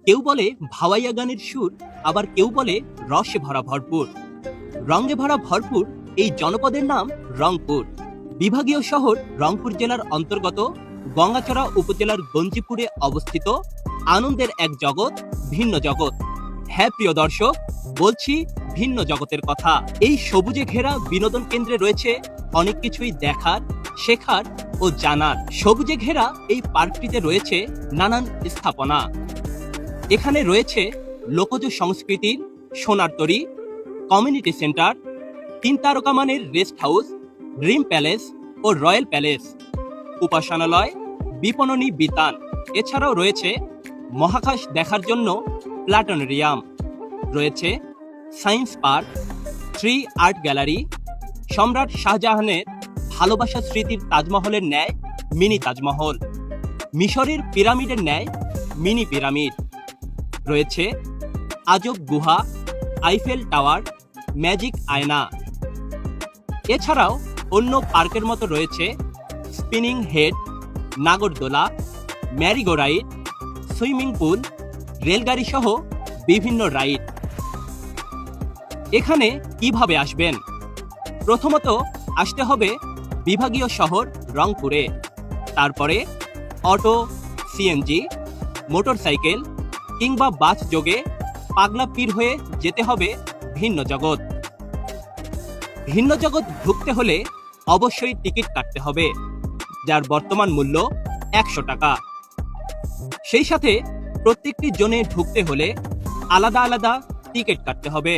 কেউ বলে ভাওয়াইয়া গানের সুর, আবার কেউ বলে রসে ভরা ভরপুর। রঙে ভরা ভরপুর এই জনপদের নাম রংপুর। বিভাগীয় শহর রংপুর জেলার অন্তর্গত গঙ্গাচড়া উপজেলার গঞ্জিপুরে অবস্থিত আনন্দের এক জগৎ, ভিন্ন জগৎ। হ্যাঁ প্রিয় দর্শক, বলছি ভিন্ন জগতের কথা। এই সবুজে ঘেরা বিনোদন কেন্দ্রে রয়েছে অনেক কিছুই দেখার, শেখার ও জানার। সবুজে ঘেরা এই পার্কটিতে রয়েছে নানান স্থাপনা। এখানে রয়েছে লোকজ সংস্কৃতির সোনার তরী, কমিউনিটি সেন্টার, 3 তারকা মানের রেস্ট হাউস, ড্রিম প্যালেস ও রয়্যাল প্যালেস, উপাসনালয়, বিপণনী বিতান। এছাড়াও রয়েছে মহাকাশ দেখার জন্য প্ল্যানেটোরিয়াম, রয়েছে সায়েন্স পার্ক, 3 আর্ট গ্যালারি, সম্রাট শাহজাহানের ভালোবাসা স্মৃতির তাজমহলের ন্যায় মিনি তাজমহল, মিশরের পিরামিডের ন্যায় মিনি পিরামিড, রয়েছে আজব গুহা, আইফেল টাওয়ার, ম্যাজিক আয়না। এছাড়াও অন্য পার্কের মতো রয়েছে স্পিনিং হেড, নাগরদোলা, ম্যারিগো রাইড, সুইমিং পুল, রেলগাড়ি সহ বিভিন্ন রাইড। এখানে কিভাবে আসবেন? প্রথমত আসতে হবে বিভাগীয় শহর রংপুরে। তারপরে অটো, সিএনজি, মোটরসাইকেল কিংবা বাস যোগে পাগলা পীর হয়ে যেতে হবে ভিন্ন জগৎ। ভিন্ন জগৎ ঢুকতে হলে অবশ্যই টিকিট কাটতে হবে, যার বর্তমান মূল্য 100 টাকা। সেই সাথে প্রত্যেকটি জোনে ঢুকতে হলে আলাদা আলাদা টিকিট কাটতে হবে।